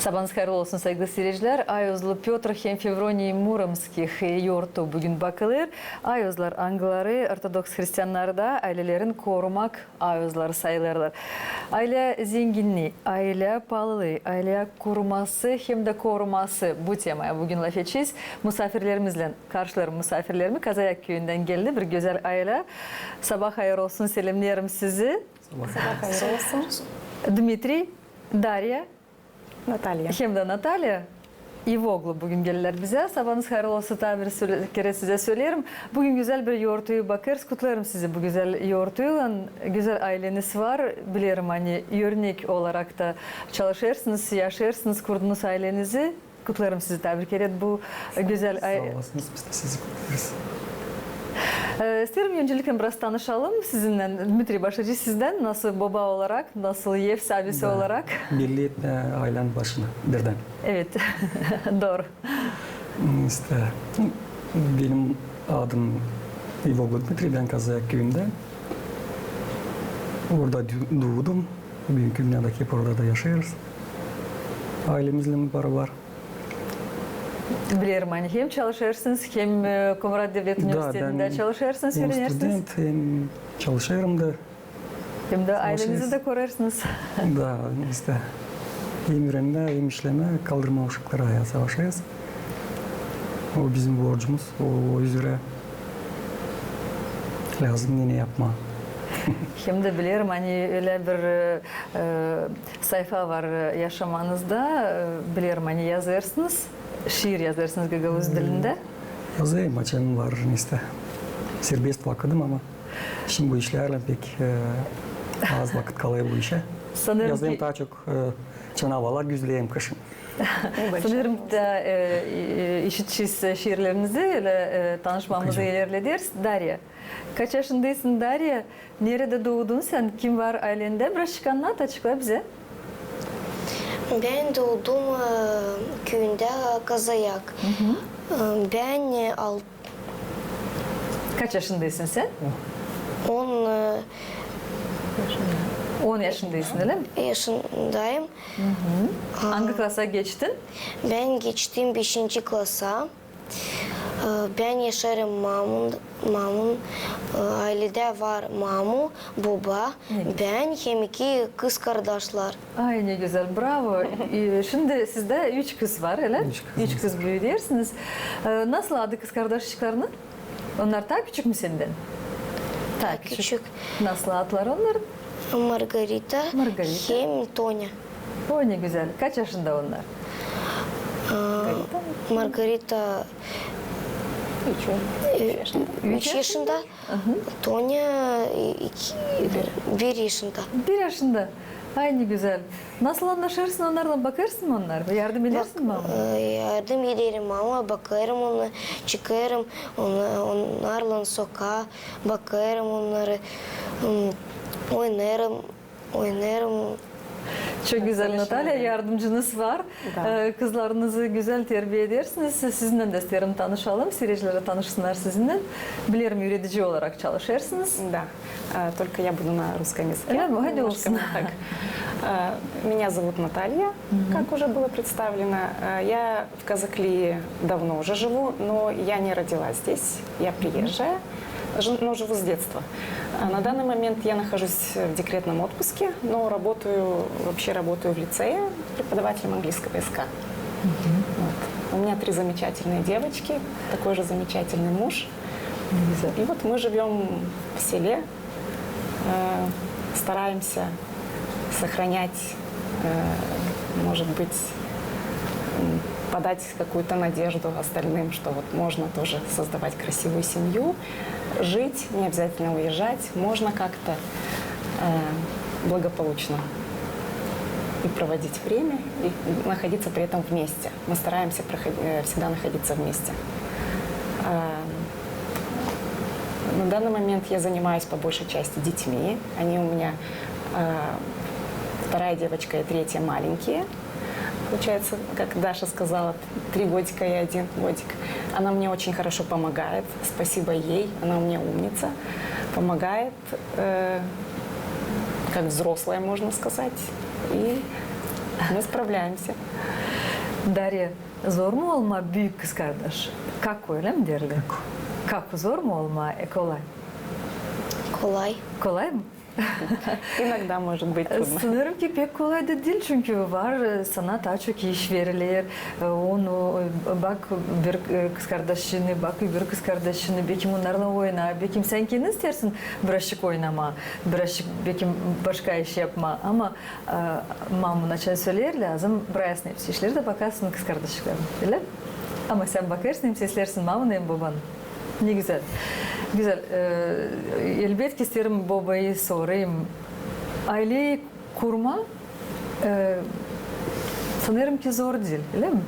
Sabahınız hayırlı olsun sevgili seyirciler. Ayozlu Piotr hem Fevronii Muromskih yoğurtu bugün bakılır. Ayozlar Angıları, Ortodoks Hristiyanları da ailelerin korumak ayozları sayılırlar. Aile zenginliği, aile pahalılığı, aile koruması hem de koruması bu temaya bugün laf edeceğiz. Misafirlerimizle karşılarım misafirlerimi Kazayak köyünden geldi bir güzel aile. Sabah hayırlı olsun, selamlıyorum sizi. Sabah hayırlı olsun. Dmitri, Darya. Natalya. Hem de Natalya. İvoglu bugün gelirler bize. Sabahınız hayırlı olsun bir kere size söylerim. Bugün güzel bir yoğurtuyu bakarız. Kutlarım sizi bu güzel yoğurtuyla. Güzel aileniz var. Bilirim hani örnek olarak da çalışırsınız, yaşarsınız, kurdunuz ailenizi. Kutlarım sizi, tebrik ederim bu güzel Sağ olasınız, biz de sizi kutlarız. İsterim öncelikle biraz tanışalım sizinle. Dmitri başlayacağız sizden. Nasıl baba olarak, nasıl ev servisi olarak? Birliği ailenin başına birden. Evet, doğru. İşte benim adım İvoglu Dmitri, ben Kazayak köyünden. Orada doğdum. Büyük dünyadaki hep orada da yaşıyoruz. Ailemizle beraber. Bilirim hani hem çalışırsınız hem Komrat Devlet Üniversitesi'nde çalışırsınız, hem öğrenirsiniz. student hem çalışıyorum da. Hem de ailenizi de korursınuz. Da işte hem öğrenme hem işleme kaldırma uşakları hayat savaşıyoruz. O bizim borcumuz. O yüzden lazım yine yapma. Hem de bilirim hani öyle bir sayfa var yaşamanızda. Bilirim hani yazırsınız. Şiir yazarsınız Gagavuz dilinde. Yazayım, açım var işte. Serbest vakitim ama şimdi bu işlerle pek az vakit kalıyor bu işe. Sanırım Yazayım ki... daha çok çanavalar güzleyeyim kışın. Sanırım da işitçiyiz şiirlerinizi, öyle tanışmamızı ilerlediyoruz. Darya, kaç yaşındaysın Darya? Nerede doğdun sen? Kim var ailende? Biraz anlat, açıkla bize. Ben doğdum köyünde Kazayak. Ben Kaç yaşındaysın sen? 10 yaşındaysın öyle mi? yaşındayım. Hangi klasa geçtin? Ben geçtim 5. klasa. Ben yaşarım mamın ailede var mamu, baba, ben hem iki kız kardeşler. Ay ne güzel, bravo. Şimdi sizde 3 kız var öyle? 3 kız büyüyorsunuz. Nasıl adı kız kardeşliklerinin? Onlar daha küçük mü senden? Daha Küçük. Nasıl adlar onların? Margarita, hem Tonya. O ne güzel. Kaç yaşında onlar? Margarita 3 yaşında, Tonya 1 yaşında. 1 yaşında. Ay ne güzel. Nasıl anlaşırsın onlarla, bakarsın mı onlara? Yardım edersin mi ama? Yardım ederim ama bakarım ona, çıkarım onlarla sokağa, bakarım onları, oynarım. Çok güzel Natalya, yardımcınız var. Kızlarınızı güzel terbiye edersiniz. Sizinle de isterim tanışalım, seyircilere tanışsınlar sizinle. Bilirim üretici olarak çalışırsınız. Да, только я буду на русском языке. Да, hadi olsun. Меня зовут Наталья, как уже было представлено. Я в Казаклии давно уже живу, но я не родилась здесь, я приезжая, но живу с детства. На данный момент я нахожусь в декретном отпуске, но вообще работаю в лицее преподавателем английского языка. Вот. У меня 3 замечательные девочки, такой же замечательный муж. И вот мы живем в селе, стараемся сохранять, может быть, подать какую-то надежду остальным, что вот можно тоже создавать красивую семью, жить, не обязательно уезжать, можно как-то благополучно и проводить время, и находиться при этом вместе. Мы стараемся всегда находиться вместе. На данный момент я занимаюсь по большей части детьми. Они у меня 2 девочка и 3 маленькие. Получается, как Даша сказала, 3 годика и 1 годик. Она мне очень хорошо помогает. Спасибо ей. Она у меня умница. Помогает, как взрослая, можно сказать. И Мы справляемся. Дарья, zor mu olma büyük kız kardeş? Как öyle mi derler? Как zor mu olma kolay? Kolay. Kolay mı? Inогда может быть трудно. Sanırım ki pek kolay da değil çünkü var sana daha çok iş verilir. Onu bak bir kız kardeşini, bak bir kız kardeşini, belki onlarla oyna, belki sen kendin istersin birazcık oynama, birazcık belki başka iş yapma ama mamına için söyler lazım, bırakasın hepsi işleri de bakarsın kız kardeşlerin, öyle? Ama sen bakarsın hem seslersin mamını hem babanı. Ne güzel. Güzel. Elbette isterim babayı sorayım. Aileyi kurma sanırım ki zor değil, öyle mi?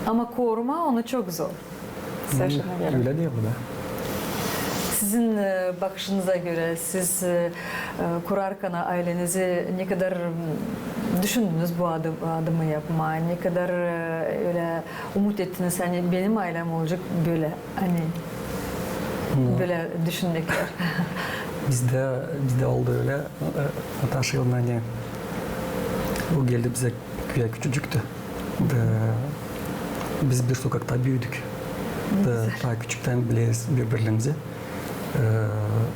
Ama koruma onu çok zor. Совершенно верно. Öyle değil mi? Sizin bakışınıza göre siz kurarken ailenizi ne kadar düşündünüz bu adımı yapma, ne kadar öyle umut ettiniz hani benim ailem olacak böyle hani böyle düşünmekler. Bizde oldu öyle. Natasha yılında hani o geldi bize köye küçücüktü. Biz bir sokakta büyüdük. Daha küçükten biliriz birbirimizi.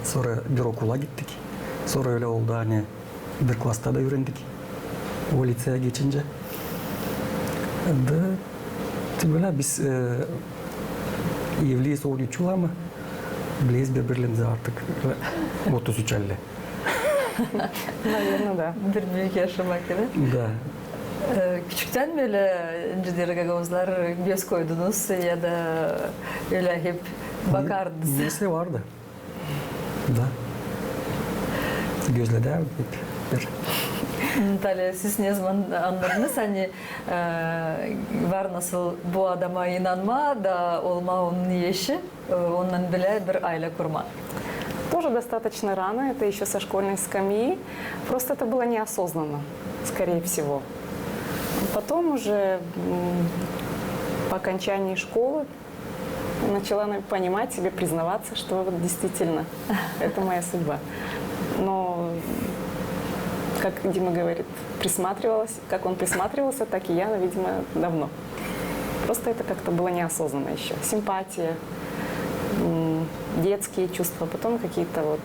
Sonra bir okula gittik. Sonra öyle oldu hani bir klasta da öğrendik. O liseye geçince. Böyle biz evliyiz 13 yıl ama biliriz birbirimizi artık 33-50. Наверное, да. Bir büyük yaşamak gibi. Da. Küçükten böyle önceden gagavuzlar göz koydunuz ya da öyle hep bakardınız. Neyse vardı. Da. Gözle derdik hep. Bir. Natalya siz ne zaman anladınız hani var nasıl bu adama inanma da olma onun yeşi ondan bile bir aile kurma. Тоже достаточно рано, это еще со школьной скамьи. Просто это было неосознанно, скорее всего. Потом уже по окончании школы начала понимать себе, признаваться, что вот действительно это моя судьба. Но, как Дима говорит, присматривалась, как он присматривался, так и я, видимо, давно. Просто это как-то было неосознанно еще. Симпатия, детские чувства, потом какие-то вот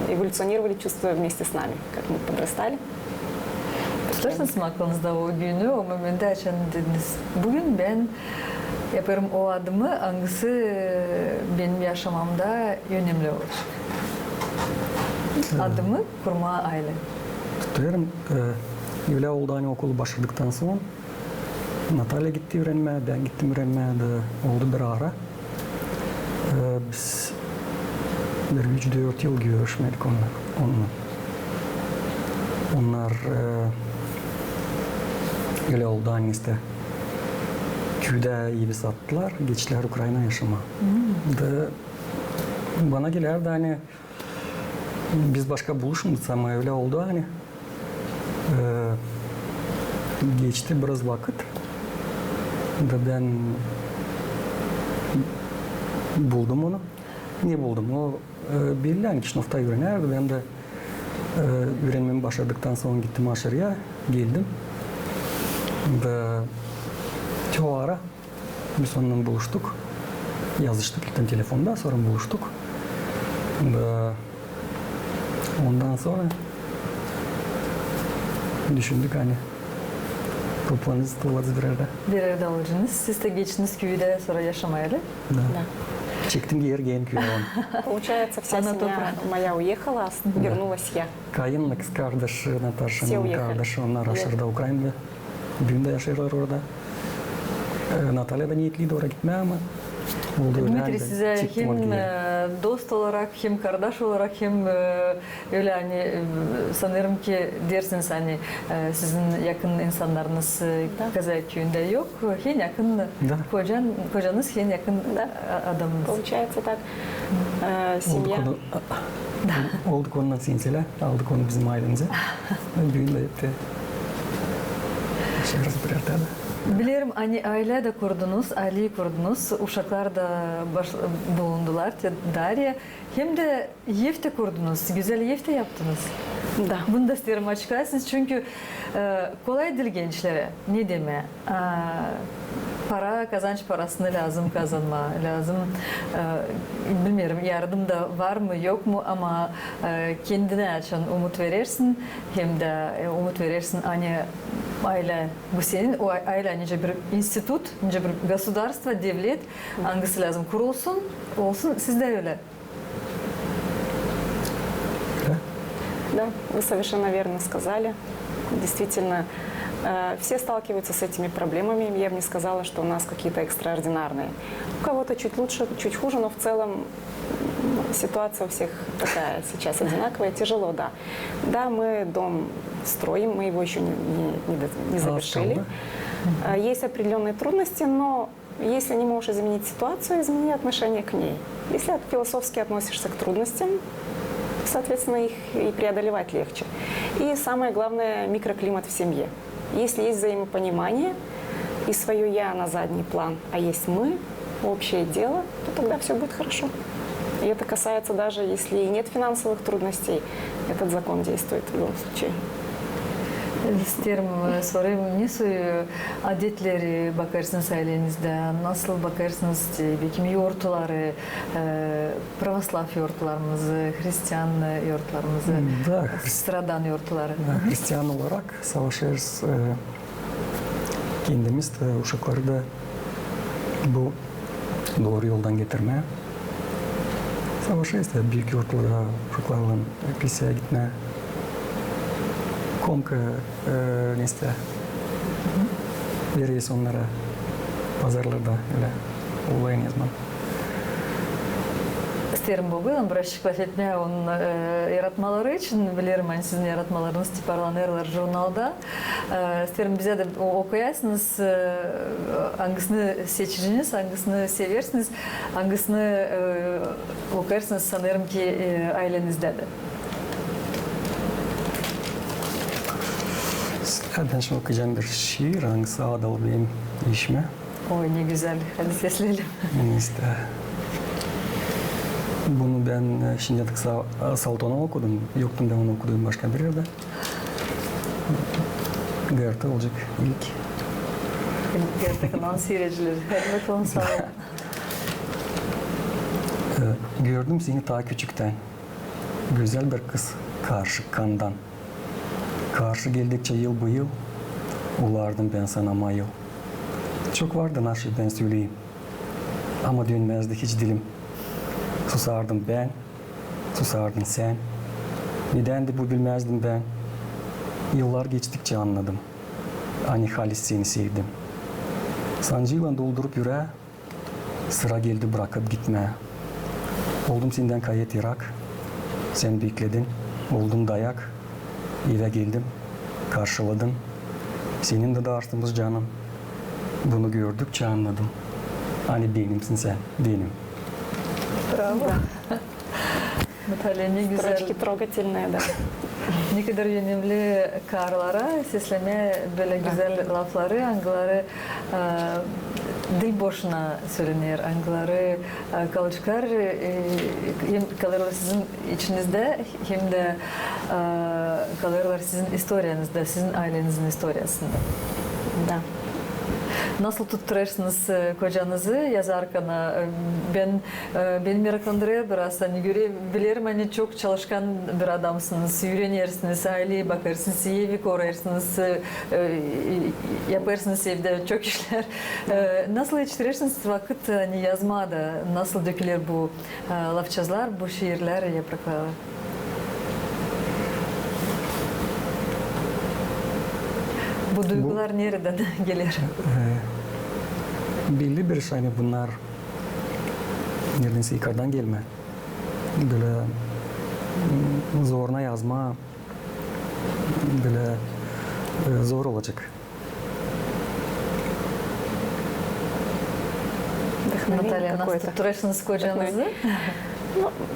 эволюционировали чувства вместе с нами, как мы подрастали. Tutarsanız mı aklınızda o günü, o momenti açan dediniz. Bugün ben yaparım o adımı, hangisi benim yaşamamda önemli olacak. Adımı kurma aile. Tutuyorum. Öyle oldu hani okulu başladıktan sonra Natalya gitti öğrenmeye, ben gittim öğrenmeye de oldu bir ara. Biz bir 3-4 yıl görüşmedik onunla. Onlar öyle oldu hani işte köyde evi sattılar, geçtiler Ukrayna yaşama. Da bana gelirdi hani biz başka buluşmadık ama öyle oldu hani geçti biraz vakit da ben buldum onu. Niye buldum? O belli hani sınıfta öğrenerdi. Ben de öğrenmemi başladıktan sonra gittim aşağıya, geldim. Ve çoğu ara biz onunla buluştuk. Yazıştık ilk telefonda, sonra buluştuk. Ve ondan sonra düşündük hani toplanırız, dolarız bir arada. Bir arada olacaksınız. Siz de geçtiniz köyde sonra yaşamaya. Da. Да. Çektim geri gelin köye onu. Получается, вся Она семья моя уехала, вернулась я. Kayınla kız kardeşi, Все Natasha'nın уехали. kardeşi, onlar aşağıda Ukrayna'da. Büyüğüm de yaşıyorlar orada. Natalya da niyetliydi oraya gitmeye ama oldu öyle. Dmitri hani size çektim onu hem geri. dost olarak hem kardeş olarak hem öyle hani sanırım ki dersiniz hani sizin yakın insanlarınız Kazak köyünde yok. En yakın Da. kocanız en yakın adamınız. Получается так, семья. Olduk ondan sinsiler. Aldık onu bizim ailemize. Büyüğüm de hep de yaşıyoruz bir arada. Bilirim hani aile de kurdunuz, aileyi kurdunuz, uşaklar da bulundular, Darya. Hem de ev de kurdunuz, güzel ev de yaptınız. Да. Bunu da isterim açıklarsınız çünkü kolay değil gençlere. Ne deme? Para, kazanç parasını lazım kazanma, lazım. Bilmiyorum yardım da var mı yok mu ama kendine açan umut verirsin. Hem de umut verirsin hani aile bu senin, o aile nice bir institut, nice bir государство, devlet, hangisi lazım kurulsun, olsun siz de öyle. Да, вы совершенно верно сказали. Действительно, все сталкиваются с этими проблемами. Я бы не сказала, что у нас какие-то экстраординарные. У кого-то чуть лучше, чуть хуже, но в целом ситуация у всех такая сейчас одинаковая. Тяжело, да. Да, мы дом строим, мы его еще не завершили. Есть определенные трудности, но если не можешь изменить ситуацию, измени отношение к ней. Если философски относишься к трудностям, соответственно, их и преодолевать легче. И самое главное – микроклимат в семье. Если есть взаимопонимание и свое «я» на задний план, а есть мы, общее дело, то тогда все будет хорошо. И это касается даже, если и нет финансовых трудностей, этот закон действует в любом случае. İsterim sorayım, nasıl adetleri bakarsınız ailenizde, nasıl bakarsınız belki yurtları, pravoslav yurtlarımızı, Hristiyan yurtlarımızı, Да, sıradan yurtları. Hristiyan olarak savaşırız. Kendimiz de uşakları da bu doğru yoldan getirmeye savaşırız da büyük yurtlara uşaklarla kiliseye gitmeye. Komka neyse veririz onlara pazarlarda öyle olayın yazmam. İsterim bu bilen bir açıklat etmeye onun yaratmaları için bilirim ben sizin yaratmalarınız tiparlanırlar jurnalda. İsterim bize de okuyasınız hangisini seçiciniz, hangisini seversiniz, hangisini okuyarsınız sanırım ki ailenizde de. Ben şimdi okuyacağım bir şiir, hangisi Adal benim işime. Oy ne güzel, hadi sesleyelim. İşte bunu ben şimdi kısa Salton'a okudum. Yoktum ben onu okudum başka bir yerde. Gerçi olacak ilk. Gerçekten seyirciler. Hadi bakalım sağ olun. Gördüm seni ta küçükten. Güzel bir kız karşı kandan. Karşı geldikçe yıl bu yıl ulardım ben sana mayıl. Çok vardı nasıl ben söyleyeyim. Ama dönmezdi hiç dilim. Susardım ben, susardın sen. Nedendi bu bilmezdim ben. Yıllar geçtikçe anladım. Hani halis seni sevdim. Sancıyla doldurup yüreğe, sıra geldi bırakıp gitmeye. Oldum senden kayıt Irak. Sen bekledin, oldum dayak. Eve geldim, karşıladım. Senin de artımız canım. Bunu gördükçe anladım. Hani benimsin sen, benim. Bravo. Natalya ne güzel. Строчки трогательные, да. Ne kadar önemli karlara sesleme böyle güzel lafları, hangileri dil boşuna söylenir, hangileri kalıcılar hem kalırlar sizin içinizde hem de kalırlar sizin historianızda, sizin ailenizin historiasında. Да. Nasıl tutturursunuz kocanızı yazarken? Beni meraklandırıyor biraz. Hani görebilirim hani çok çalışkan bir adamsınız. Öğrenirsiniz, aileye bakarsınız, evi koruyorsunuz, yaparsınız evde çok işler. Nasıl yetiştirirsiniz vakit hani yazmada? Nasıl dökülür bu lafçazlar, bu şiirler, yapraklar? Bu duygular nereden gelir? Belli bir şey, hani bunlar neredeyse yukarıdan gelme. Böyle zoruna yazma böyle zor olacak. Вдохновение Наталья, нас какое-то. тут туречный коджанызы.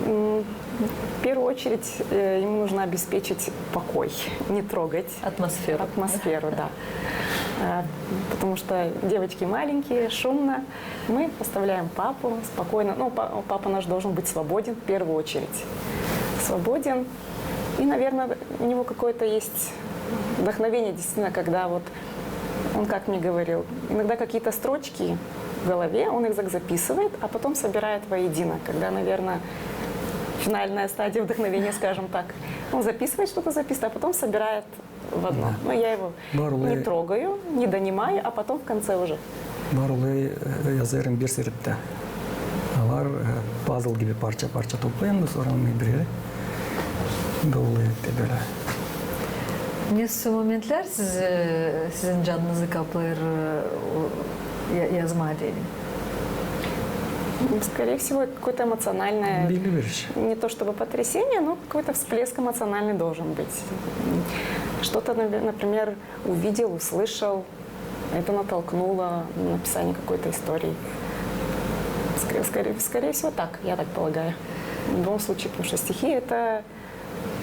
Ну, в первую очередь ему нужно обеспечить покой, не трогать Атмосферу. атмосферу, да. Потому что девочки маленькие, шумно. Мы оставляем папу спокойно. Ну, папа наш должен быть свободен в первую очередь. Свободен, И, наверное, у него какое-то есть вдохновение, действительно, когда вот он, как мне говорил, иногда какие-то строчки в голове, он их записывает, а потом собирает воедино, когда, наверное, финальная стадия вдохновения, скажем так. Он записывает что-то, записывает, а потом собирает в одно. Но я его не трогаю, не донимаю, а потом в конце уже. Барлы yazarın bir sırıtta. Алар пазл gibi parça parça toplayan sonra onu birbirine böyle. Несі моментлер sizin canınızı kaplar yazma değil? Скорее всего, какое-то эмоциональное, Belli bir iş. не то чтобы потрясение, но какой-то всплеск эмоциональный должен быть. Что-то, например, увидел, услышал, это натолкнуло на написание какой-то истории. Скорее всего, так, я так полагаю. В любом случае, потому что стихи – это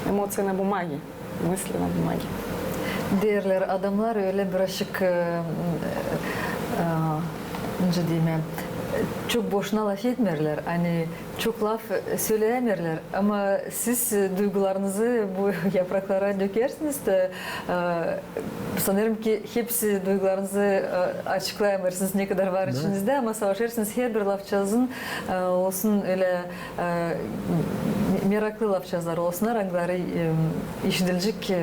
эмоции на бумаге, мысли на бумаге. Değerler adamlar öyle birazcık önce diyeyim çok boşuna laf etmerler. Hani çok laf söyleyemerler ama siz duygularınızı bu yapraklara dökersiniz de sanırım ki hepsi duygularınızı açıklayamıyorsunuz ne kadar var içinizde ama savaşırsınız her bir lafçazın olsun öyle meraklı lafçazlar olsunlar hangileri işitilecek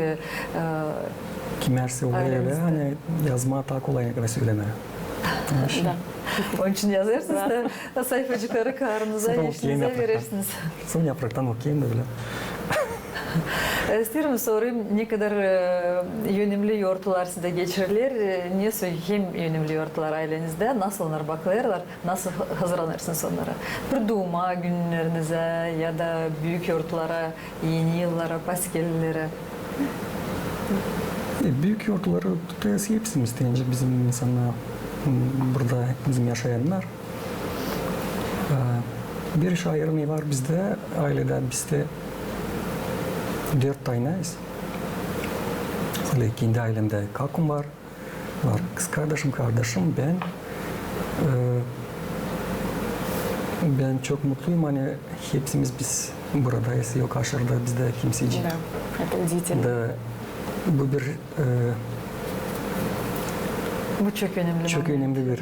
Kimerse öyle hani yazma daha kolay ne söyleme. Да. Onun için yazarsınız da sayfacıkları karnınıza, işinize verirsiniz. Son yapraktan okuyayım da bile. İsterim sorayım ne kadar yönümlü yoğurtlar sizde geçirilir? Ne hem yönümlü yoğurtlar ailenizde? Nasıl onlar bakılırlar? Nasıl hazırlanırsınız onlara? Bir doğuma günlerinize ya da büyük yoğurtlara, yeni yıllara, paskellere? Büyük yoğurtları tutayası hepsimiz deyince bizim insanlar burada bizim yaşayanlar. Bir iş ayrımı var bizde, ailede bizde 4 taneyiz. Mesela kendi ailemde kakım var kız kardeşim, ben. Ben çok mutluyum hani hepsimiz biz buradayız, yok aşırıda bizde kimseci. Да, это удивительно. Bu bir Bu çok önemli. çok önemli bir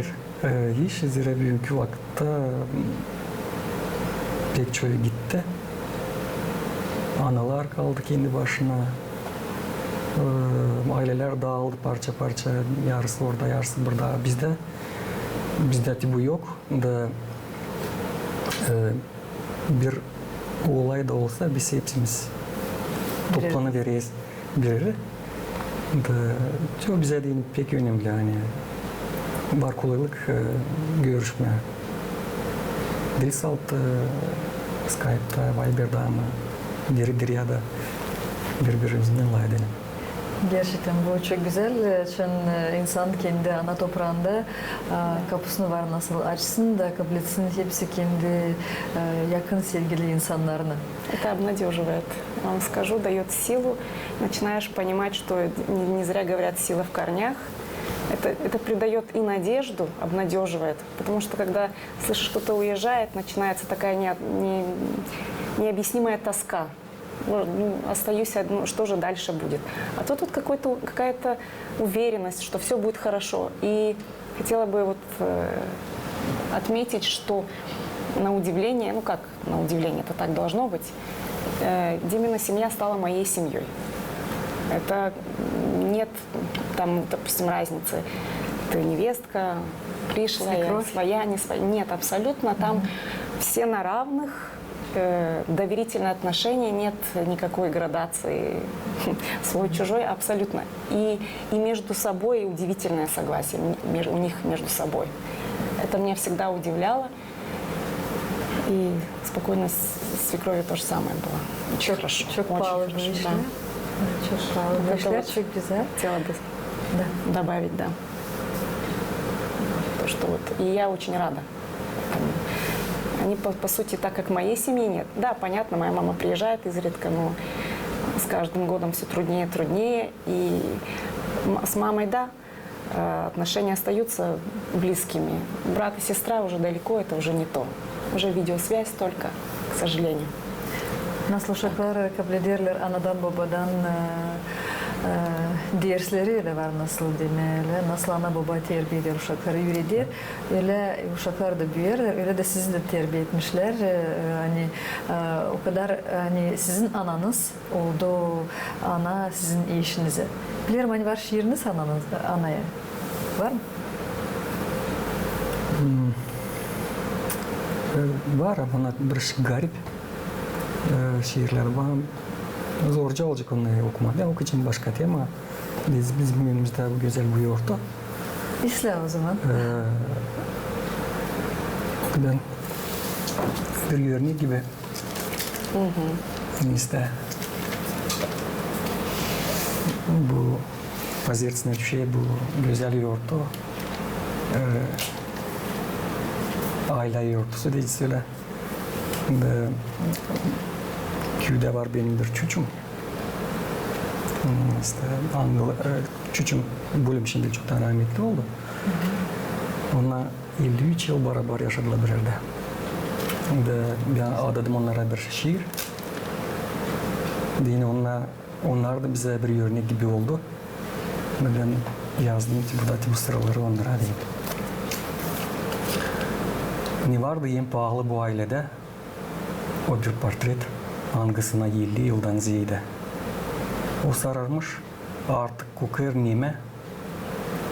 iş. Zira bugünkü vakitte pek çoğu gitti. Analar kaldı kendi başına. Aileler dağıldı parça parça. Yarısı orada, yarısı burada. Bizde bu yok. Da bir olay da olsa biz hepsimiz toplanıveririz bir yere. Çok bize değil pek önemli hani var kolaylık görüşme. Dilsalt'ta, Skype'ta, Viber'da ama diri ya da birbirimizden edelim. Gerçekten bu çok güzel. Çünkü insan kendi ana toprağında kapısını var nasıl açsın da kabul etsin hepsi kendi yakın sevgili insanlarını. Это обнадеживает. Я вам скажу, дает силу. Начинаешь понимать, что не зря говорят «сила в корнях». Это придает и надежду, обнадеживает. Потому что когда слышишь, кто-то уезжает, начинается такая необъяснимая тоска. Остаюсь одну, что же дальше будет? А тут вот какая-то уверенность, что все будет хорошо. И хотела бы вот отметить, что на удивление, ну как на удивление, это так должно быть, Димина семья стала моей семьей. Это нет там, допустим, разницы. Ты невестка, пришлая, своя, не своя. Нет, абсолютно там все на равных. Доверительные отношения, нет никакой градации свой-чужой, абсолютно. И между собой удивительное согласие у них между собой. Это меня всегда удивляло. И спокойно с свекровью то же самое было. Очень хорошо. Çok pahalı bir iş. Да. Çok pahalı bir işler, çok güzel. Хотела бы добавить, да. То, что вот. И я очень рада. Они, по сути, так как моей семьи нет. Да, понятно, моя мама приезжает изредка, но с каждым годом все труднее и труднее. И с мамой, да, отношения остаются близкими. Брат и сестра уже далеко, это уже не то. Уже видеосвязь только, к сожалению. Nasıl uşaklar kabul ederler anadan babadan dersleri öyle var nasıl demeli, nasıl ana baba terbiye eder uşakları yürüder, öyle uşaklar da büyür, öyle de sizi de terbiye etmişler. Hani o kadar hani sizin ananız oldu, ana sizin eşinize. Bilirim hani var şiiriniz anaya, var mı? Var ama bir garip şiirler var. Zorca olacak onları okumak. Ya okuyacağım başka tema. Bizim önümüzde bu güzel bu yorta. İsle o zaman. Ben bir örnek gibi. İşte bu vaziyetine şey bu güzel yorta. Aile yortusu diye söyle. Köyde var benim bir çocuğum. İşte çocuğum bölüm şimdi çoktan rahmetli oldu. Onunla 53 yıl beraber yaşadılar bir yerde. Ben adadım onlara bir şiir. Yine onlar da bize bir örnek gibi oldu. Ben yazdım ki bu sıraları onlara diyeyim. Ne vardı en pahalı bu ailede? O bir portret. Hangisine 50 yıldan ziyade. O sararmış, artık kokar neme,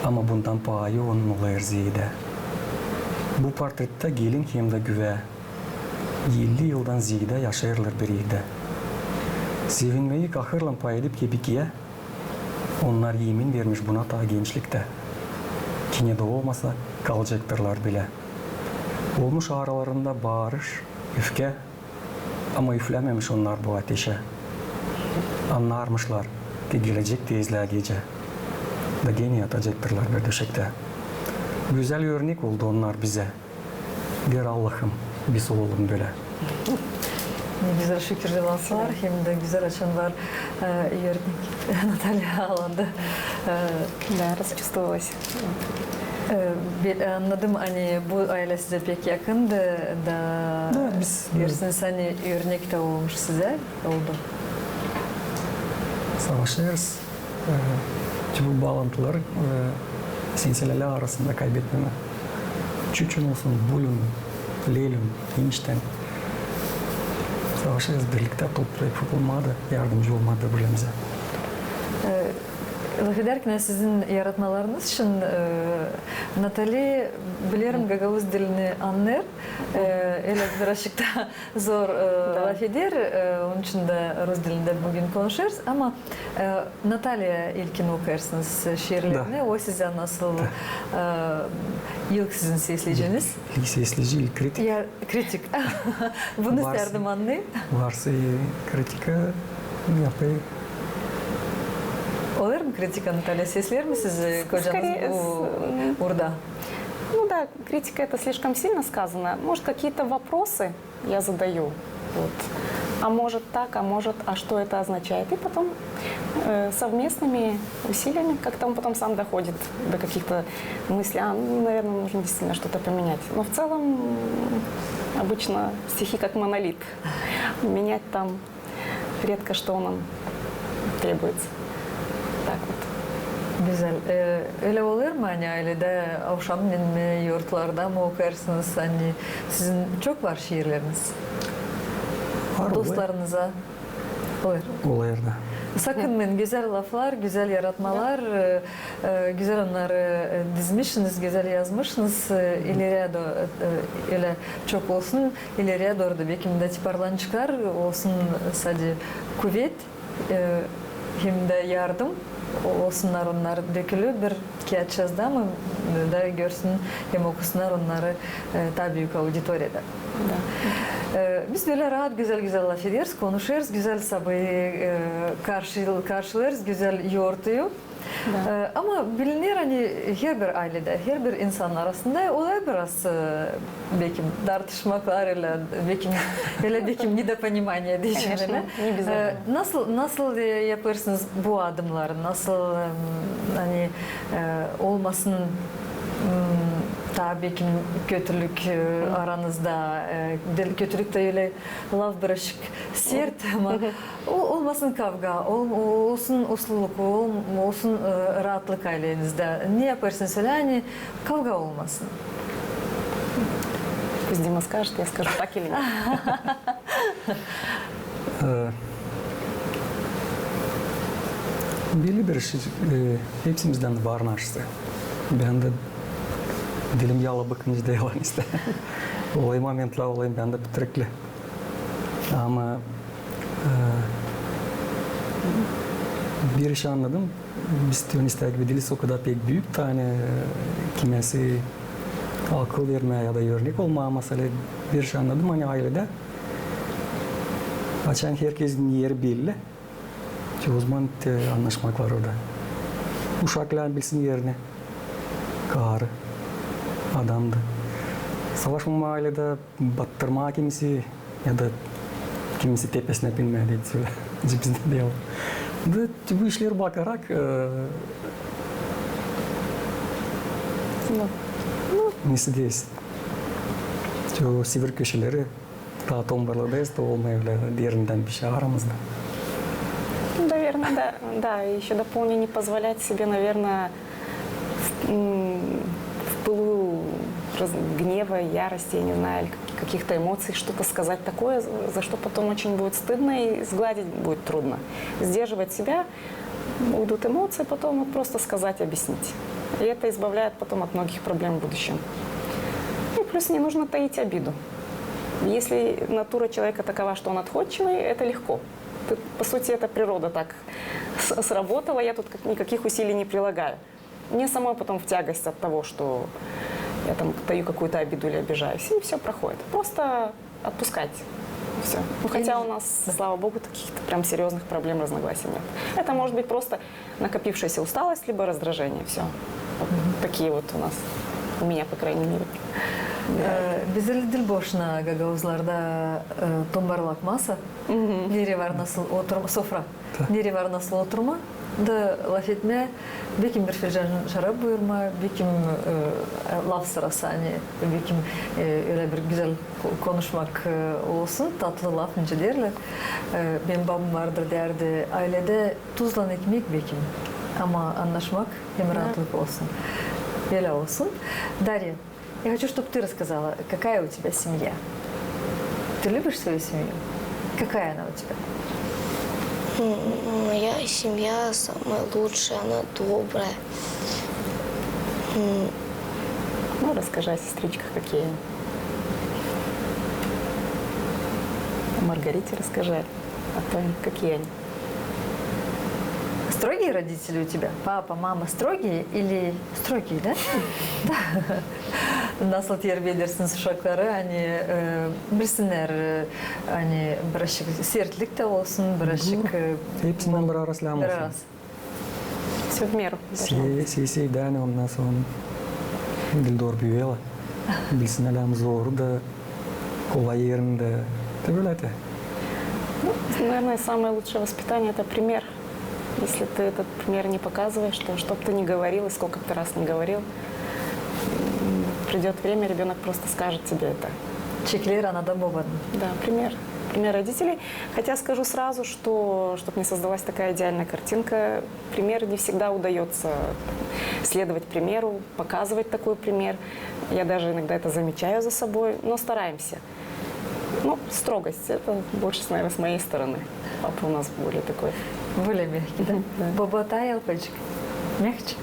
ama bundan payı onun olayır ziyade. Bu portrette gelin hem de güve, 50 yıldan ziyade yaşayırlar bir yerde. Sevinmeyi kahırla pay edip kebikiye, onlar yemin vermiş buna ta gençlikte. Kine de olmasa kalacaktırlar bile. Olmuş aralarında bağırış, öfke, ama üflememiş onlar bu ateşe. Anlarmışlar ki gelecek tezler gece. Da gene yatacaktırlar bir döşekte. Güzel örnek oldu onlar bize. Bir Allah'ım, biz olalım böyle. Ne güzel şükür var, hem de güzel açan var örnek Natalya alanda. Да, расчувствовалась. Anladım hani bu aile size pek yakındı da dersiniz hani örnek de olmuş size oldu. Savaşırız. Bu bağlantılar silsileler arasında kaybetmeme. Çocuğun olsun, bulun, leylüm, enişten. Savaşırız birlikte toplayıp olmadı, yardımcı olmadı birbirimize. Laf ederken sizin yaratmalarınız için Natali bilirim Gagavuz dilini anlar. Öyle birazcık da zor laf eder. Onun için de Rus dilinde bugün konuşuruz. Ama Natalya ilkin okuyarsınız şiirlerini. O size nasıl ilk sizin sesleyiciniz? İlk sesleyici, ilk kritik. Kritik. Bunu isterdim anlayayım. Varsa kritika yapayım. Olur mu kritika Наталья? Сесler mi sizi kocanız burada? Ну да, критика это слишком сильно сказано. Может, какие-то вопросы я задаю. Вот. А может так, а может, а что это означает? И потом совместными усилиями как-то он потом сам доходит до каких-то мыслей. Наверное, нужно действительно что-то поменять. Но в целом обычно стихи как монолит. Менять там редко что нам trебуется. Так вот. Güzel. Öyle olur mu hani ailede akşamleyin mi, yurtlarda mı okuyarsınız? Hani sizin çok var şiirleriniz. Var, dostlarınıza olur. Olayır da. Sakınmayın, güzel laflar, güzel yaratmalar, güzel onları dizmişsiniz, güzel yazmışsınız. İleriye doğru öyle çok olsun, ileriye doğru da belki de tiparlanışlar olsun, sadece kuvvet hem de yardım olsunlar onlar dökülü bir kağıt yazdı ama da görsün hem okusunlar onları daha büyük auditoriyada. Biz böyle rahat güzel laf ederiz, konuşuyoruz, güzel sabahı karşılarız, güzel yoğurtuyor. Ama bilinir hani her bir ailede, her bir insan arasında olay biraz belki tartışmaklar belki недопонимание diyeceğim. Nasıl yaparsınız bu adımları? Nasıl hani olmasın Tabii ki kötülük aranızda, kötülük de öyle lav barışık sert ama olmasın kavga, olsun usluluk, olsun rahatlık ailenizde. Ne yaparsın söyle, hani kavga olmasın. Пусть Дима скажет, я скажу так или нет. Belli bir şey, hepsimizden de var narsı. Ben de dilim yağla bakınca da yalan işte. Olay momentla olayım ben de bitirikli. Ama bir iş anladım. Biz Tünis'teki bir diliz o kadar pek büyük tane kimisi akıl vermeye ya da örnek olmaya mesela bir iş anladım. Hani ailede açan herkesin yeri belli. O zaman anlaşmak var orada. Uşaklar bilsin yerini. Karı, adamdı. Savaşmama ailede battırma kimisi ya da kimisi tepesine binmedi söyle. Bizde de yok. Bu işlere bakarak nesi değilsin. O sivri köşeleri daha tombarladayız da olmayabilir diğerinden bir şey aramızda. Наверное, да. Да, и еще дополню, не позволять себе, наверное, в пылу гнева, ярости, я не знаю, или каких-то эмоций что-то сказать такое, за что потом очень будет стыдно и сгладить будет трудно. Сдерживать себя, уйдут эмоции, потом вот просто сказать, объяснить. И это избавляет потом от многих проблем в будущем. И плюс не нужно таить обиду. Если натура человека такова, что он отходчивый, это легко. По сути, это природа так сработала, я тут никаких усилий не прилагаю. Мне самой потом в тягость от того, что я там таю какую-то обиду или обижаюсь, и все проходит. Просто отпускать. Все. Ну, хотя у нас, слава богу, каких-то прям серьезных проблем, разногласий нет. Это может быть просто накопившаяся усталость, либо раздражение. Все. Вот такие вот у нас, у меня, по крайней мере. Bizde dil boşuna gagavuzlarda tombarlak masa. Neri var nasıl oturma, sofra. Neri var nasıl oturma. Da laf etme, bekim bir filcan şarap buyurma, bekim laf sırası, hani bekim öyle bir güzel konuşmak olsun, tatlı laf önce derler. Benim babam vardır derdi, ailede tuzla ekmek bekim. Ama anlaşmak hem rahatlık olsun. Böyle olsun. Дарья, я хочу, чтобы ты рассказала, какая у тебя семья. Ты любишь свою семью? Какая она у тебя? Моя семья самая лучшая, она добрая. Ну, расскажи о сестричках, какие они. О Маргарите расскажи, о том, какие они. Строгие родители у тебя? Папа, мама строгие или строгие, да? Да. Nasıl terbiye edersiniz uşakları? Hani bilsinler, hani birazcık sertlik de olsun, birazcık Hepsinden bir araslam olsun. biraz. Все в меру. Sevdani ondan sonra dil doğru büyüyorlar. Bilsin alam zor da kolay yerinde. De böyle de. Ну, наверное, самое лучшее воспитание – это пример. Если ты этот пример не показываешь, то что бы ты ни говорил и сколько бы ты раз не говорил, придет время, ребенок просто скажет тебе это. Çekilir anadan babadan. Да, пример. Пример родителей. Хотя скажу сразу, что, чтобы не создалась такая идеальная картинка, пример не всегда удается следовать примеру, показывать такой пример. Я даже иногда это замечаю за собой, но стараемся. Ну, строгость – это больше, наверное, с моей стороны. Папа у нас более такой. Более мягкий, да? Да. Баба ялпачек. Мягче?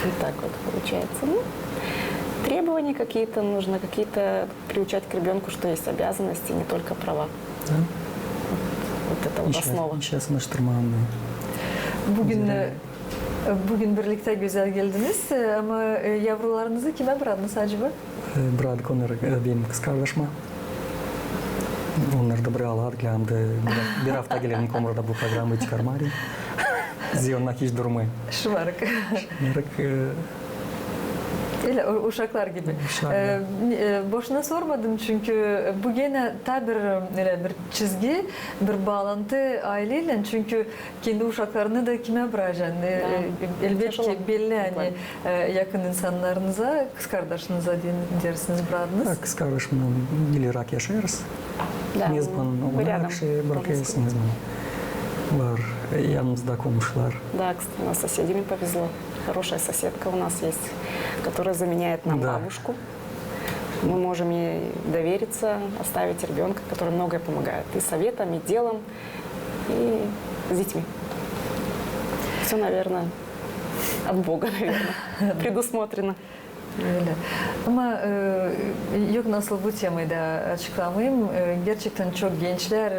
И так вот получается. Ну, требования какие-то нужно, какие-то приучать к ребенку, что есть обязанности, не только права. Да? Вот это вот основа. Сейчас наш tırmandı. Bugün birlikte güzel geldiniz ama yavrularınızı kime bıraktınız acaba? Bıradık onları benim kız kardeşime. Onlar da bıraktılar. Bir hafta gelen komurda bu programı çıkarmadı. Ziyonnak hiç durmayın. Şımarık. Şımarık Öyle uşaklar gibi. Uşaklar. Boşuna sormadım çünkü bu gene tabi bir çizgi, bir bağlantı aileyle çünkü kendi uşaklarını da kime bırakacaksın? Elbette ki Тяжело. belli yani yakın insanlarınıza, kız kardeşinize dersiniz bırakınız. Kız kardeşimle ilerak yaşarız. Да, Ne zaman мы рядом. ona şey bırakıyorsunuz bana. Var yanımızda komşular. Да, кстати, у нас с соседями повезло. Хорошая соседка у нас есть, которая заменяет нам Да. бабушку. Мы можем ей довериться, оставить ребенка, который многое помогает. И советом, и делом, и с детьми. Все, наверное, от Бога, наверное, предусмотрено. Öyle. Ama yok nasıl bu temayı da açıklamayayım. Gerçekten çok gençler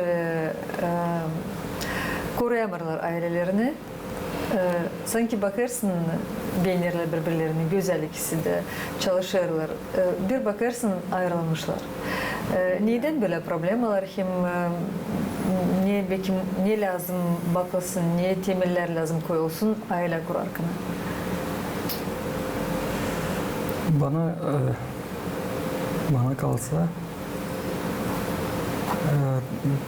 koruyamırlar ailelerini. Sanki bakarsın beğenirler birbirlerini, güzel ikisi de çalışırlar. Bir bakarsın ayrılmışlar. Neden böyle problemler hem ne lazım bakılsın, ne temeller lazım koyulsun aile kurarken? Bana kalsa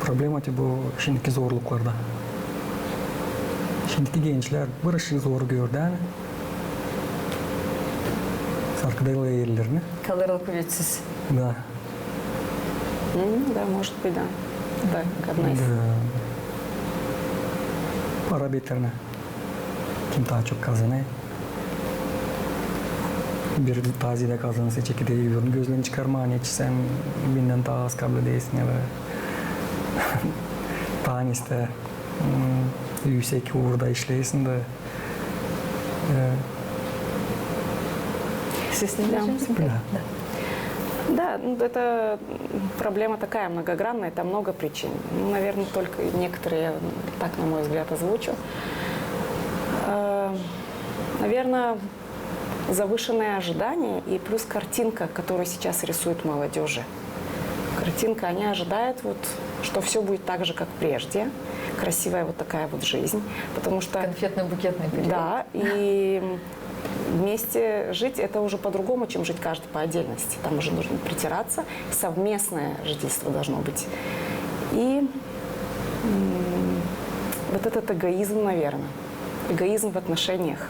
problema bu şimdiki zorluklarda. Şimdiki gençler bir işi zor gördü. Sarkıdayla yerlerini. Kalırlı kuvvetsiz. Da. Да, может быть, да. Да, как одна из. Para beterine. Kim daha çok kazanıyor? Bir tazide kazanırsa çekide yiyorum. Gözlerini çıkarma hani hiç sen benden daha az kabul değilsin ya ve taniste yüksek uğurda işleyesin de Siz ne Да. diyeceksiniz? Да. Да, ну, это проблема такая многогранная, там много причин. Ну, наверное, только некоторые, так, на мой взгляд, озвучу. Наверное, завышенные ожидания и плюс картинка, которую сейчас рисует молодежи. Картинка, они ожидают, вот, что все будет так же, как прежде. Красивая вот такая вот жизнь. Потому что... Конфетно-букетный период. Да, и вместе жить это уже по-другому, чем жить каждый по отдельности. Там уже нужно притираться, совместное жительство должно быть. И вот этот эгоизм, наверное, эгоизм в отношениях.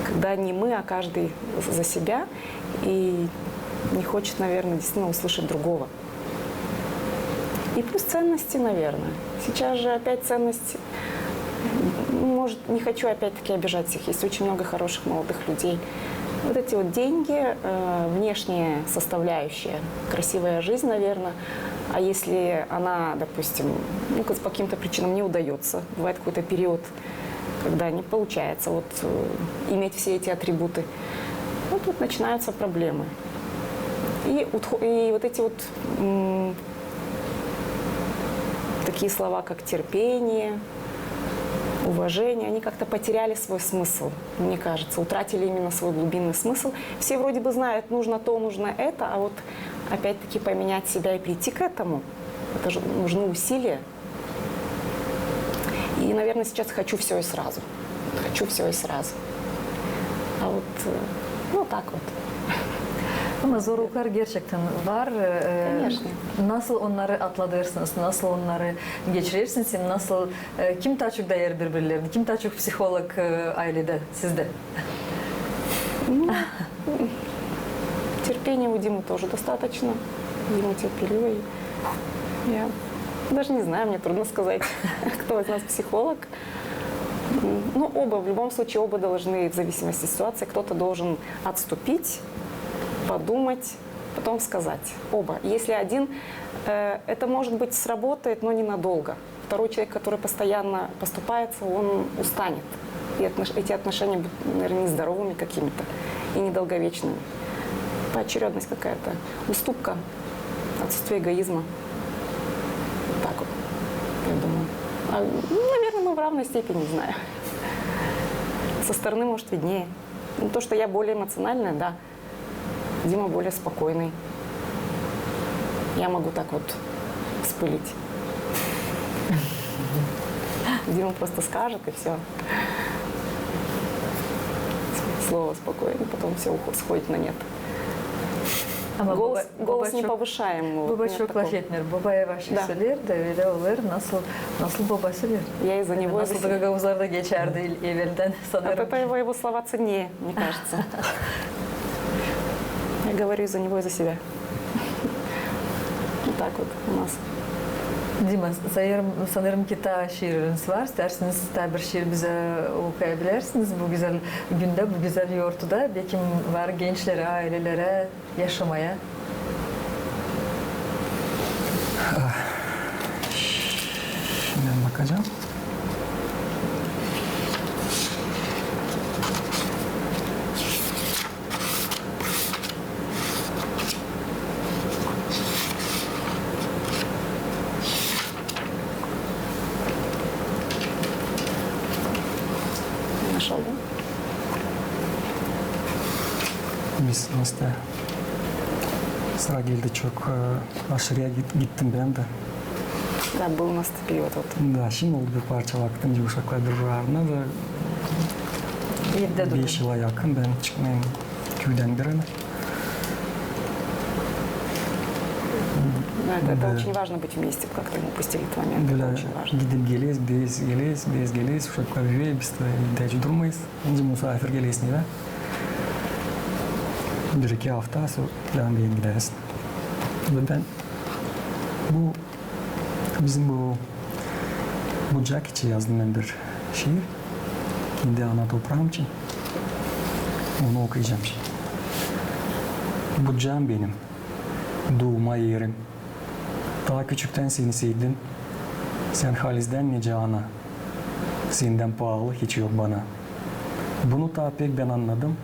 Когда не мы, а каждый за себя и не хочет, наверное, действительно услышать другого. И плюс ценности, наверное. Сейчас же опять ценности. Может, не хочу опять-таки обижать всех. Есть очень много хороших молодых людей. Вот эти вот деньги, внешняя составляющая, красивая жизнь, наверное. А если она, допустим, ну, по каким-то причинам не удается, бывает какой-то период, когда не получается вот, иметь все эти атрибуты, ну, тут начинаются проблемы. И вот эти вот такие слова, как терпение, уважение, они как-то потеряли свой смысл, мне кажется, утратили именно свой глубинный смысл. Все вроде бы знают, нужно то, нужно это, а вот опять-таки поменять себя и прийти к этому, это же нужны усилия. И, наверное, сейчас хочу все и сразу. Хочу все и сразу. А вот, ну так вот. Ama zorluklar gerçekten var. Конечно. Nasıl onları atlatırsınız, nasıl onları geçirirsiniz, nasıl, kim daha çok değer birbirlerine, kim daha çok psikolog ailede, sizde? Терпения у Димы тоже достаточно. Дима терпеливый. Я даже не знаю, мне трудно сказать, кто из нас психолог. Ну, оба, в любом случае, оба должны, в зависимости от ситуации, кто-то должен отступить, подумать, потом сказать. Оба. Если один, это, может быть, сработает, но ненадолго. Второй человек, который постоянно поступается, он устанет. И эти отношения будут, наверное, нездоровыми какими-то и недолговечными. Поочередность какая-то, уступка, отсутствие эгоизма. Так вот, я думаю. Наверное, мы в равной степени, не знаю. Со стороны, может, виднее. Ну, то, что я более эмоциональная, да. Дима более спокойный. Я могу так вот вспылить. Дима просто скажет, и все. слово спокойно, потом все сходит на нет. Ama Голос не повышаем. Baba нет çok такого. laf etmiyor. Baba yavaş Da. söyler de öyle olur. Nasıl baba söyler? Я из-за него... Nasıl da gagavuzlarda geçerdi evvelden От sanırım. этого его слова ценнее, мне кажется. Я говорю из-за него и за себя. Вот так вот у нас. Dima, sanırım ki ta şiiriniz var. İsterseniz ta bir şiir bize okuyabilirsiniz. Bu güzel günde, bu güzel yortuda. Belki var gençlere, ailelere yaşamaya. Şimdi bakacağım. Нашел, да? Biz aslında sıra geldi çok aşırıya gittim ben de. Да, был у нас период вот. Da, şimdi oldu bir parça vaktim Yuşaklardır varına da 7'de 5 yıla yakın ben çıkmayayım köyden birine. Да, это Да. очень важно быть вместе, как-то мы упустили этот момент. Это Böyle очень важно. gidip geliyiz, biz geliyiz, Uşaklar üye, biz de ihtiyacı durmayız. Önce misafir geliyiz ve bir iki hafta sonra falan bir gideriz. Ve ben bizim bu Jack için yazdım ben bir şiir. Kendi ana toprağım için. Onu okuyacağım şimdi. Bu can benim, doğma yerim. Daha küçükten seni sevdim. Sen Haliz'den nice ana. Senden pahalı hiç yok bana. Bunu daha pek ben anladım.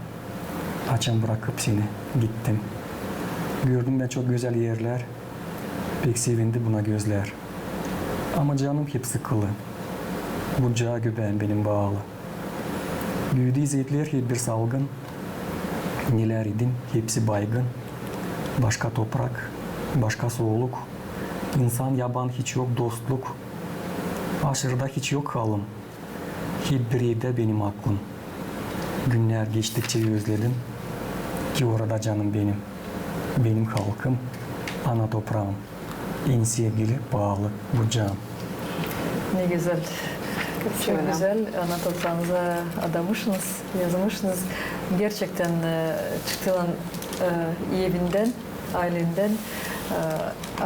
Açan bırakıp seni gittim. Gördüm ben çok güzel yerler. Pek sevindi buna gözler. Ama canım hep sıkılı. Bu cağa göbeğim benim bağlı. Büyüdü izzetler hep bir salgın. Neler idin hepsi baygın. Başka toprak, başka soğuluk. İnsan yaban hiç yok dostluk. Aşırıda hiç yok halım. Hep bir evde benim aklım. Günler geçtikçe özledim. Ki orada canım benim. Benim halkım, ana toprağım. En sevgili, bağlı bu can. Ne güzel. Красиво, Çok да. güzel. Ana toprağınıza adamışsınız, yazmışsınız. Gerçekten çıktığın evinden, ailenden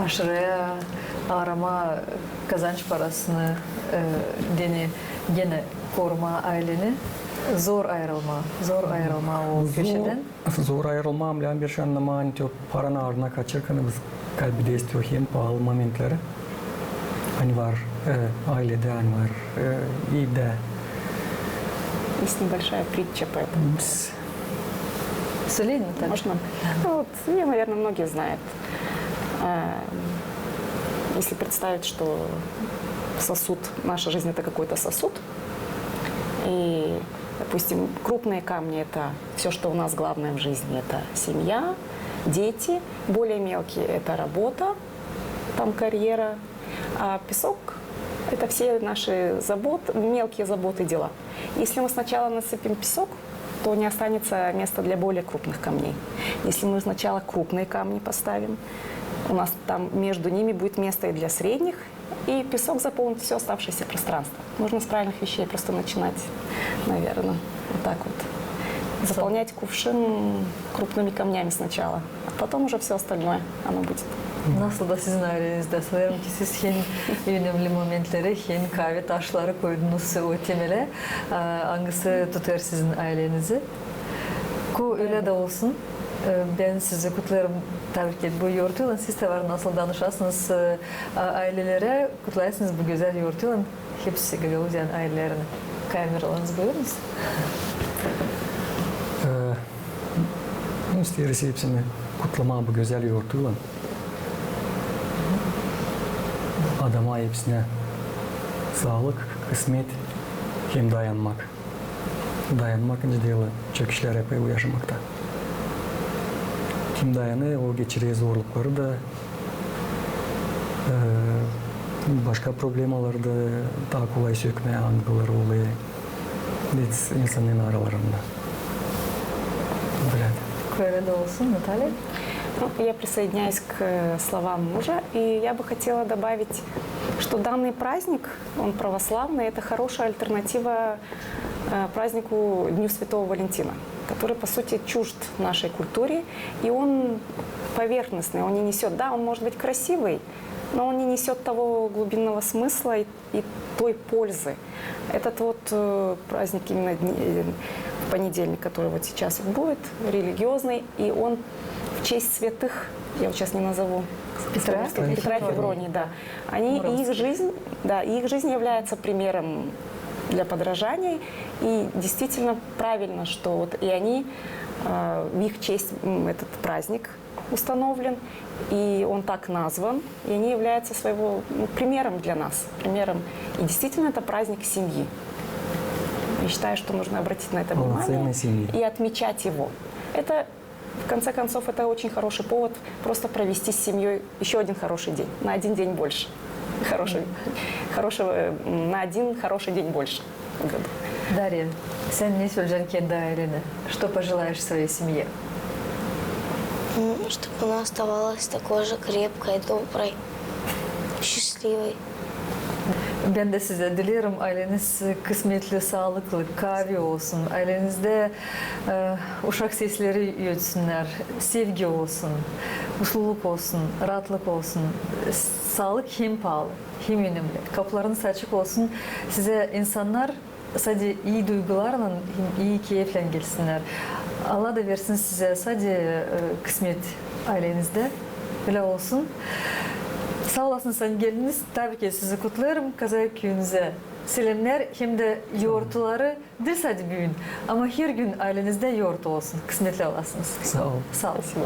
aşırıya arama kazanç parasını gene koruma aileni. Zor ayrılma o köşeden. Zor ayrılmam lan bir şey anlamayın diyor. Paranın ardına kaçırken biz kaybediyoruz diyor hem pahalı momentleri. Hani var ailede, hani var evde. Есть небольшая притча по этому. Biz Söyleyin mi tabii? Можно? Ну, вот, ее, наверное, многие знают. Если представить, что сосуд, наша жизнь это какой-то сосуд, и, допустим, крупные камни это все, что у нас главное в жизни, это семья, дети, более мелкие это работа, там карьера, а песок это все наши мелкие заботы, дела. Если мы сначала насыпем песок, то не останется места для более крупных камней. Если мы сначала крупные камни поставим, у нас там между ними будет место и для средних, и песок заполнит все оставшееся пространство. Нужно с правильных вещей просто начинать, наверное, вот так вот. Заполнять кувшин крупными камнями сначала, а потом уже все остальное оно будет. Nasıl da sizin ailenizde? Sanırım ki siz hem önemli momentleri hem kahve taşları koydunuz o temele. Hangisi tutar sizin ailenizi? Öyle de olsun. Ben sizi kutlarım tabii ki bu yortuyla. Siz de var nasıl danışasınız ailelere, kutlarsınız bu güzel yortuyla. Hepsi Gagavuzyan ailelerini. Kameralarınızı buyurunuz. isteriz hepsini kutlama bu güzel yortuyla. Adama hepsine sağlık, kısmet, hem dayanmak. Dayanmak ince değil, çöküşler yapıyor yaşamakta. Kim dayanıyor, o geçiriyor zorlukları da başka problemleri de daha kolay sökmeye angıları oluyor. Biz insanların aralarında. ailede olsun Наталья? Ну, я присоединяюсь к словам мужа, и я бы хотела добавить, что данный праздник, он православный, это хорошая альтернатива празднику Дню Святого Валентина, который, по сути, чужд нашей культуре, и он поверхностный, он не несет, да, он может быть красивый, но он не несет того глубинного смысла и той пользы. Этот вот праздник именно в понедельник, который вот сейчас вот будет, религиозный, и он в честь святых, я вот сейчас не назову, Петра Петра и Февронии, да. Они, и их жизнь, да, и их жизнь является примером для подражаний, и действительно правильно, что вот и они, в их честь этот праздник установлен, и он так назван, и они являются своего примером для нас, примером. И действительно это праздник семьи. Я считаю, что нужно обратить на это внимание Полноценной семьи. и отмечать его. Это, в конце концов, это очень хороший повод просто провести с семьей еще один хороший день, на один день больше. На один хороший день больше в году. Дарья, sen ne söyleyeceksin kendi ailene? Что пожелаешь своей семье? Чтобы она оставалась такой же крепкой, доброй, счастливой. Ben de size dilerim aileniz kısmetli, sağlıklı, kavi olsun. Ailenizde uşak sesleri yötsünler, sevgi olsun, mutluluk olsun, rahatlık olsun. Sağlık hem pahalı, hem önemli. Kapılarınız açık olsun. Size insanlar sadece iyi duygularla, iyi keyifle gelsinler. Allah da versin size sadece kısmet ailenizde. Böyle olsun. Sağ olasın geldiniz. Tabii ki sizi kutlarım. Kazayip köyünüze selamlar. Hem de yoğurtları değil sadece büyün. Ama her gün ailenizde yoğurt olsun. Kısmetli olasınız. Sağ ol. Sağ olun. Спасибо.